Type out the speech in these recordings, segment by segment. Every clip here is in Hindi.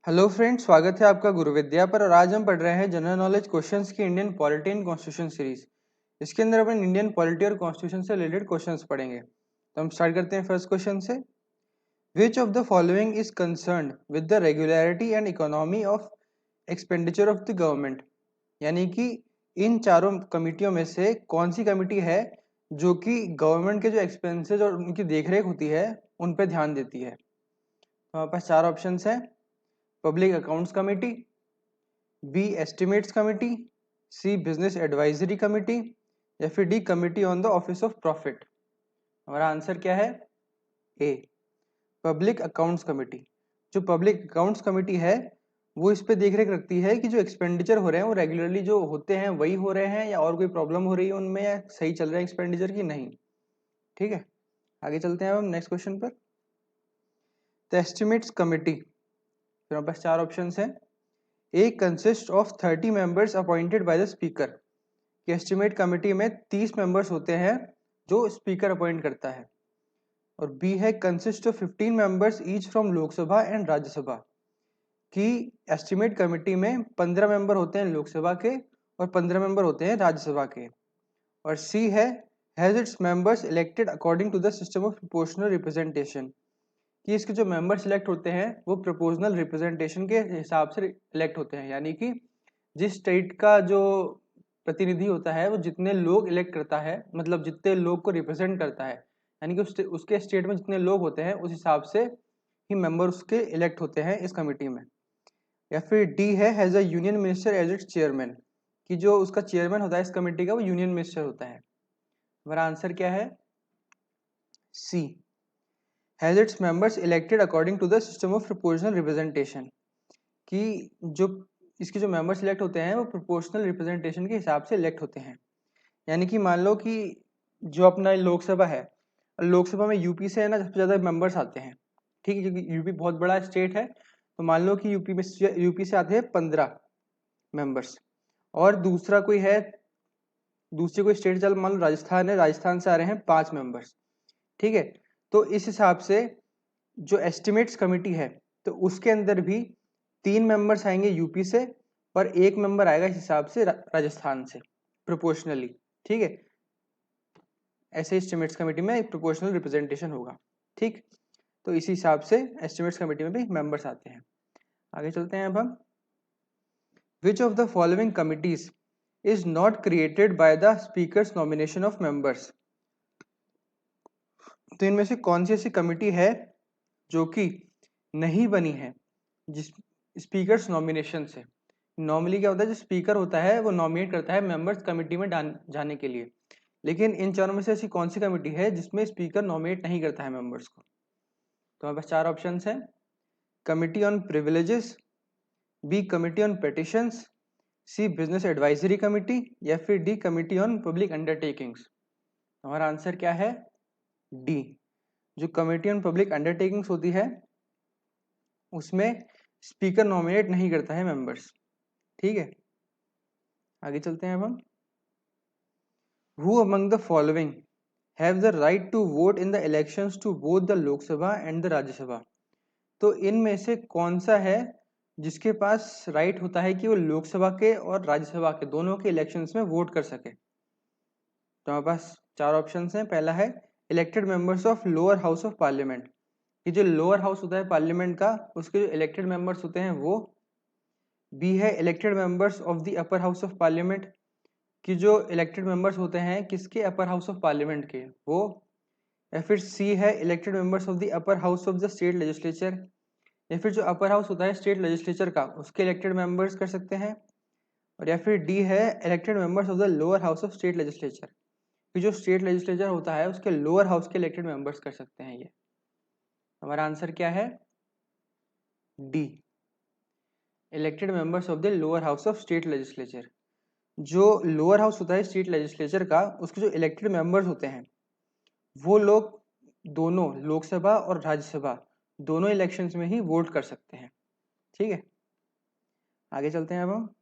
हेलो फ्रेंड्स, स्वागत है आपका गुरु विद्या पर। और आज हम पढ़ रहे हैं जनरल नॉलेज क्वेश्चंस की Indian polity and constitution series. इसके अंदर अपन इंडियन पॉलिटी और कॉन्स्टिट्यूशन से रिलेटेड क्वेश्चंस पढ़ेंगे। तो हम स्टार्ट करते हैं फर्स्ट क्वेश्चन से। विच of the following is concerned with the regularity and economy of expenditure of the government. यानी कि इन चारों कमिटियों में से कौन सी कमिटी है जो कि गवर्नमेंट के जो एक्सपेंसेस और उनकी देखरेख होती है उन पर ध्यान देती है। तो हमारे पास चार ऑप्शन है। Public accounts committee, B estimates committee, C business advisory committee या फिर D committee on the office of profit. हमारा आंसर क्या है? A, public accounts committee. जो पब्लिक अकाउंट्स कमेटी है वो इस पे देखरेख रखती है कि जो एक्सपेंडिचर हो रहे हैं वो रेगुलरली जो होते हैं वही हो रहे हैं या और कोई प्रॉब्लम हो रही है उनमें, या सही चल रहे हैं एक्सपेंडिचर की नहीं। ठीक है, आगे चलते हैं हम नेक्स्ट क्वेश्चन पर। द एस्टिमेट्स कमेटी, फिर हमारे पास चार ऑप्शन है। A consist of 30 members appointed by the speaker, कि एस्टिमेट कमेटी में 30 मेंबर्स होते हैं जो स्पीकर अपॉइंट करता है। और बी है consist of 15 members each from Lok Sabha and Rajya Sabha, कि एस्टिमेट कमेटी में 15 मेंबर होते हैं लोकसभा के और 15 मेंबर होते हैं राज्यसभा के। और सी है has its members elected according to the system of proportional representation, कि इसके जो मेंबर सिलेक्ट होते हैं वो प्रोपोर्शनल रिप्रेजेंटेशन के हिसाब से इलेक्ट होते हैं। यानी कि जिस स्टेट का जो प्रतिनिधि होता है वो जितने लोग इलेक्ट करता है, मतलब जितने लोग को रिप्रेजेंट करता है, यानी कि उसके स्टेट में जितने लोग होते हैं उस हिसाब से ही मेंबर उसके इलेक्ट होते हैं इस कमेटी में। या फिर डी है has a union minister as its chairman, कि जो उसका चेयरमैन होता है इस कमेटी का वो यूनियन मिनिस्टर होता है। हमारा आंसर क्या है? C, has its members elected according to the system of proportional representation, कि जो इसके जो मेंबर्स इलेक्ट होते हैं वो प्रोपोर्शनल रिप्रेजेंटेशन के हिसाब से इलेक्ट होते हैं। यानी कि मान लो कि जो अपना लोकसभा है, लोकसभा में यूपी से है ना सबसे ज़्यादा मेंबर्स आते हैं। ठीक है, क्योंकि यूपी बहुत बड़ा स्टेट है। तो मान लो कि यूपी से आते हैं 15 मेंबर्स, और दूसरा कोई है, दूसरी कोई स्टेट, चल मान लो राजस्थान है, राजस्थान से आ रहे हैं 5 मेंबर्स। ठीक है, तो इस हिसाब से जो एस्टिमेट्स कमेटी है तो उसके अंदर भी 3 मेंबर्स आएंगे यूपी से और 1 मेंबर आएगा इस हिसाब से राजस्थान से, प्रोपोर्शनली। ठीक है, ऐसे एस्टिमेट्स कमेटी में एक प्रोपोर्शनल रिप्रेजेंटेशन होगा। ठीक, तो इसी हिसाब से एस्टिमेट्स कमेटी में भी मेंबर्स आते हैं। आगे चलते हैं अब हम। विच of the following committees is not created by the speakers nomination of members. तो इनमें से कौन सी ऐसी कमिटी है जो कि नहीं बनी है जिस स्पीकर्स नॉमिनेशन से। नॉर्मली क्या होता है, जो स्पीकर होता है वो नॉमिनेट करता है मेंबर्स कमेटी में जाने के लिए, लेकिन इन चारों में से ऐसी कौन सी कमेटी है जिसमें स्पीकर नॉमिनेट नहीं करता है मेंबर्स को। तो हमारे पास चार ऑप्शन है। Committee on privileges, B committee on petitions, C business advisory committee या फिर D committee on public undertakings. हमारा आंसर क्या है? डी, जो कमिटी ऑन पब्लिक अंडरटेकिंग्स होती है उसमें स्पीकर नॉमिनेट नहीं करता है मेंबर्स। ठीक है, आगे चलते हैं अब हम। Who among the following have the right to vote in the elections to both the Lok Sabha and the Rajya Sabha? तो इनमें से कौन सा है जिसके पास राइट होता है कि वो लोकसभा के और राज्यसभा के दोनों के इलेक्शंस में वोट कर सके। तो हमारे पास चार ऑप्शंस हैं। पहला है elected members of lower house of parliament, कि जो लोअर हाउस होता है पार्लियामेंट का उसके जो इलेक्टेड मेंबर्स होते हैं वो। बी है elected members of the upper house of parliament, कि जो इलेक्टेड मेंबर्स होते हैं किसके, अपर हाउस ऑफ पार्लियामेंट के वो। या फिर सी है elected members of the upper house of the state legislature, या फिर जो अपर हाउस होता है स्टेट लेजिस्लेचर का उसके इलेक्टेड मेंबर्स कर सकते हैं। और या फिर डी है elected members of the lower house of state legislature, कि जो स्टेट लेजिस्लेचर होता है उसके लोअर हाउस के इलेक्टेड मेंबर्स कर सकते हैं ये। हमारा आंसर क्या है? D, elected members of the lower house of state legislature. जो लोअर हाउस होता है स्टेट लेजिस्लेचर का उसके जो इलेक्टेड मेंबर्स होते हैं वो लोग दोनों लोकसभा और राज्यसभा दोनों इलेक्शंस में ही वोट कर सकते हैं। ठीक है, आगे चलते हैं अब हम।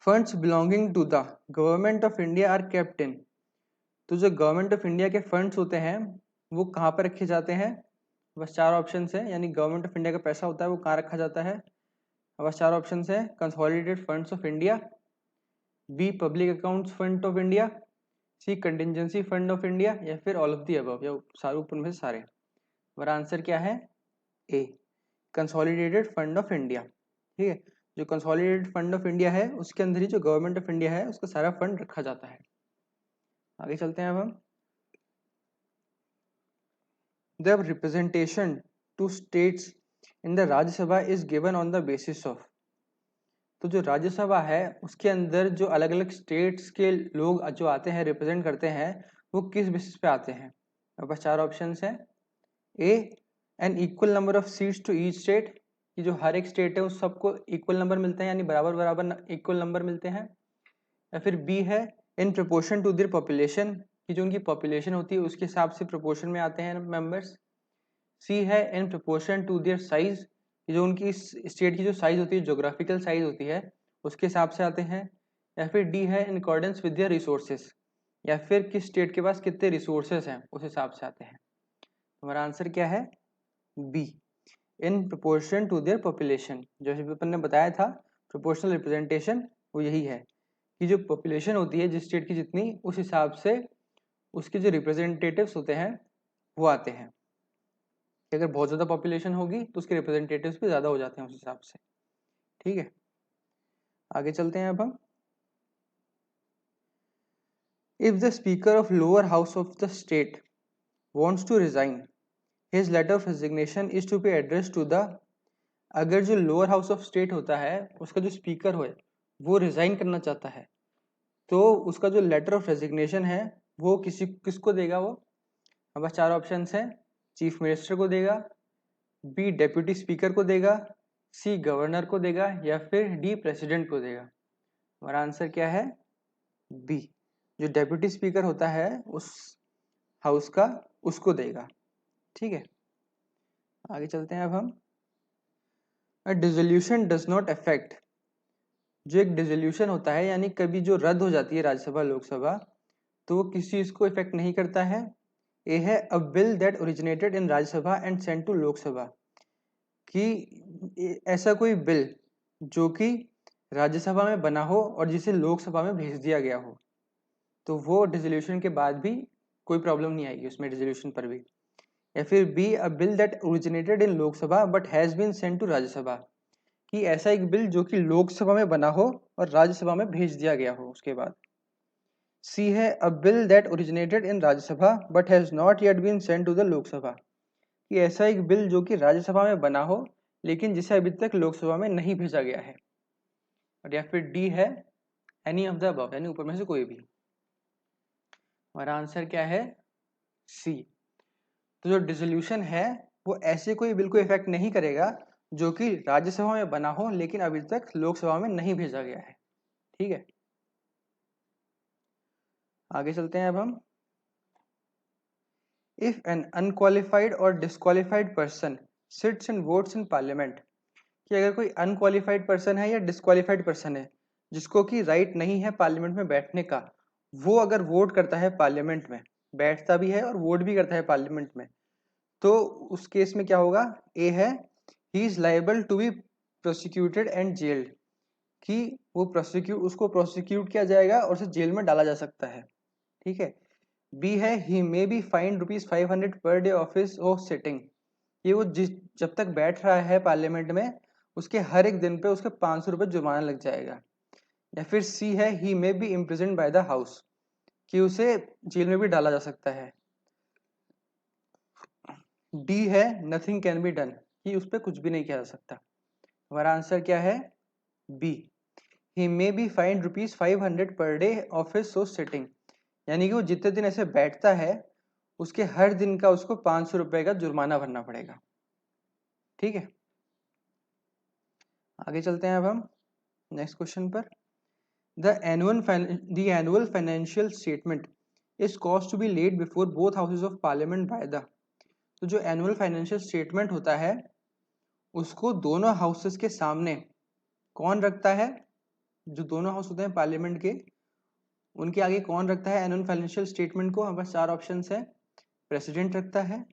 Funds belonging to the government of India are kept in, तो जो गवर्नमेंट ऑफ इंडिया के फंड्स होते हैं वो कहाँ पर रखे जाते हैं? बस 4 ऑप्शन है, यानी गवर्नमेंट ऑफ इंडिया का पैसा होता है वो कहाँ रखा जाता है। बस 4 ऑप्शन है, consolidated funds of India, B public accounts fund of India, C contingency fund of India, या फिर ऑल ऑफ दी अबव, या सारे ऊपर में से सारे। हमारा आंसर क्या है, ए कंसोलिडेटेड फंड ऑफ इंडिया। ठीक है, जो कंसोलिडेटेड फंड ऑफ इंडिया है उसके अंदर ही जो गवर्नमेंट ऑफ इंडिया है उसका सारा फंड रखा जाता है। आगे चलते हैं अब हम। The representation to states in the Rajya Sabha is given on the basis of. तो जो राज्यसभा है उसके अंदर जो अलग अलग स्टेट्स के लोग जो आते हैं रिप्रेजेंट करते हैं वो किस बेसिस पे आते हैं। मेरे पास 4 ऑप्शन हैं। A an equal number of seats to each state, कि जो हर एक स्टेट है उस सबको इक्वल नंबर मिलते हैं, यानी बराबर बराबर इक्वल नंबर मिलते हैं। या फिर बी है in proportion to their population, कि जो उनकी पॉपुलेशन होती है उसके हिसाब से प्रोपोर्शन में आते हैं मेंबर्स। सी है in proportion to their size, जो उनकी स्टेट की जो साइज होती है, जोग्राफिकल साइज होती है उसके हिसाब से आते हैं। या फिर डी है in accordance with their resources, या फिर किस स्टेट के पास कितने रिसोर्सेज हैं उस हिसाब से आते हैं। हमारा आंसर क्या है, B in proportion to their population. जैसे अपन ने बताया था प्रोपोर्शनल रिप्रेजेंटेशन वो यही है कि जो पॉपुलेशन होती है जिस स्टेट की जितनी, उस हिसाब से उसके जो रिप्रेजेंटेटिव्स होते हैं वो आते हैं। कि अगर बहुत ज़्यादा पॉपुलेशन होगी तो उसके रिप्रेजेंटेटिव्स भी ज़्यादा हो जाते हैं उस हिसाब से। ठीक है, आगे चलते हैं अब हम। If the speaker of lower house of the state wants to resign, his letter of resignation is to be address to the. अगर जो लोअर हाउस ऑफ स्टेट होता है उसका जो स्पीकर हो वो रिजाइन करना चाहता है तो उसका जो लेटर ऑफ रेजिग्नेशन है वो किसको देगा वो। हमारे पास 4 ऑप्शन हैं। चीफ मिनिस्टर को देगा, बी डेप्यूटी स्पीकर को देगा, सी गवर्नर को देगा, या फिर डी प्रेसिडेंट को देगा। हमारा आंसर क्या है, बी जो डेप्यूटी स्पीकर होता है उस हाउस का उसको देगा। ठीक है, आगे चलते हैं अब हम। अ डिसोल्यूशन डज नॉट अफेक्ट, जो एक डिसोल्यूशन होता है यानी कभी जो रद्द हो जाती है राज्यसभा लोकसभा तो वो किस चीज को इफेक्ट नहीं करता है। ए है अ bill that originated in Rajya Sabha and Saint to Lok Sabha, कि ऐसा कोई बिल जो कि राज्यसभा में बना हो और जिसे लोकसभा में भेज दिया गया हो तो वो डिसोल्यूशन के बाद भी कोई प्रॉब्लम नहीं आएगी उसमें डिसोल्यूशन पर भी। या फिर be a bill that originated in Lok Sabha but has been sent to Rajya Sabha, कि ऐसा एक बिल जो कि लोकसभा में बना हो और राज्यसभा में भेज दिया गया हो उसके बाद। सी है अ bill that originated in Rajya Sabha but has not yet been sent to the Lok Sabha, कि ऐसा एक बिल जो कि राज्यसभा में बना हो लेकिन जिसे अभी तक लोकसभा में नहीं भेजा गया है। और या फिर डी है एनी ऑफ द अबव, यानी ऊपर में से कोई भी। हमारा आंसर क्या है, सी। तो जो डिसोल्यूशन है वो ऐसे कोई बिल को इफेक्ट नहीं करेगा जो कि राज्यसभा में बना हो लेकिन अभी तक लोकसभा में नहीं भेजा गया है। ठीक है, आगे चलते हैं अब हम। इफ एन अनक्वालिफाइड और disqualified person sits and votes in parliament, कि अगर कोई अनक्वालिफाइड पर्सन है या डिस्क्वालिफाइड पर्सन है जिसको कि राइट नहीं है पार्लियामेंट में बैठने का, वो अगर वोट करता है पार्लियामेंट में, बैठता भी है और वोट भी करता है पार्लियामेंट में, तो उस केस में क्या होगा। ए है he is liable to be prosecuted and jailed, कि वो उसको प्रोसिक्यूट किया जाएगा और उसे जेल में डाला जा सकता है। ठीक है, बी है he may be fine ₹500 per day office of sitting, ये वो जब तक बैठ रहा है पार्लियामेंट में उसके हर एक दिन पे उसके ₹500 जुर्माना लग जाएगा। या फिर सी है he may be imprisoned by the house, कि उसे जेल में भी डाला जा सकता है। डी है नथिंग कैन बी डन, कि उस पर कुछ भी नहीं किया जा सकता। हमारा आंसर क्या है, B he may be fine ₹500 per day office so sitting, यानी कि वो जितने दिन ऐसे बैठता है उसके हर दिन का उसको ₹500 का जुर्माना भरना पड़ेगा। ठीक है, आगे चलते हैं अब हम नेक्स्ट क्वेश्चन पर। The annual financial statement is cause to be laid before both houses of parliament by the. तो जो एनुअल फाइनेंशियल स्टेटमेंट होता है उसको दोनों हाउसेस के सामने कौन रखता है, जो दोनों हाउस होते हैं पार्लियामेंट के उनके आगे कौन रखता है एनुअल फाइनेंशियल स्टेटमेंट को। हमारे पास 4 ऑप्शन है। प्रेसिडेंट रखता है,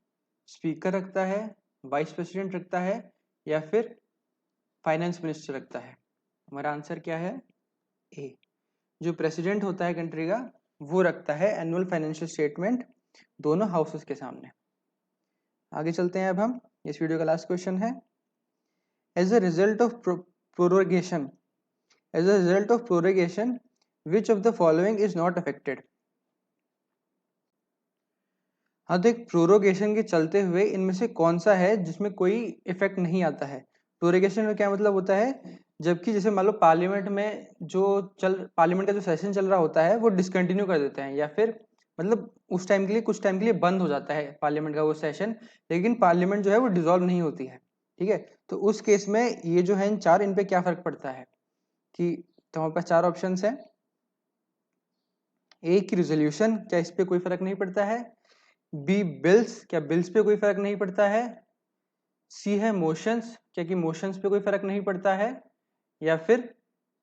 स्पीकर रखता है, वाइस प्रेसिडेंट रखता है, या फिर फाइनेंस मिनिस्टर रखता है? हमारा आंसर क्या है? ए। जो प्रेसिडेंट होता है कंट्री का, वो रखता है एनुअल फाइनेंशियल स्टेटमेंट दोनों हाउसेस के सामने। आगे चलते हैं अब हम। इस वीडियो का लास्ट क्वेश्चन है, as a result of prorogation which of the following is not affected? हाँ, तो एक प्रोरोगेशन के चलते हुए इनमें से कौन सा है जिसमें कोई इफेक्ट नहीं आता है? प्रोरोगेशन में क्या मतलब होता है, जबकि जैसे मान लो पार्लियामेंट में पार्लियामेंट का जो सेशन चल रहा होता है वो डिसकंटिन्यू कर देते हैं, या फिर मतलब उस टाइम के लिए कुछ टाइम के लिए बंद हो जाता है पार्लियामेंट का वो सेशन, लेकिन पार्लियामेंट जो है वो डिसॉल्व नहीं होती है। ठीक है, तो उस केस में ये जो है इन चार, इन पे क्या फर्क पड़ता है कि, तो हमारे पास चार ऑप्शन है। ए की रिजोल्यूशन, क्या इस पे कोई फर्क नहीं पड़ता है? बी बिल्स, क्या बिल्स पे कोई फर्क नहीं पड़ता है? सी है मोशंस, क्या कि मोशंस पे कोई फर्क नहीं पड़ता है? या फिर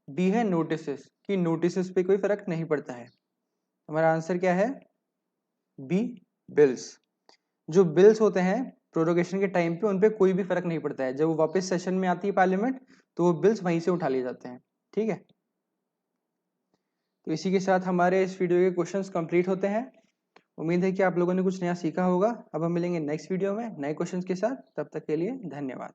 डी है नोटिसेस, कि नोटिसेस पे कोई फर्क नहीं पड़ता है? हमारा आंसर क्या है? B bills. जो बिल्स होते हैं प्रोरोगेशन के टाइम पे उन पे कोई भी फर्क नहीं पड़ता है, जब वो वापस सेशन में आती है पार्लियामेंट तो वो बिल्स वहीं से उठा लिए जाते हैं। ठीक है, तो इसी के साथ हमारे इस वीडियो के क्वेश्चंस कंप्लीट होते हैं। उम्मीद है कि आप लोगों ने कुछ नया सीखा होगा। अब हम मिलेंगे नेक्स्ट वीडियो में नए क्वेश्चंस के साथ, तब तक के लिए धन्यवाद।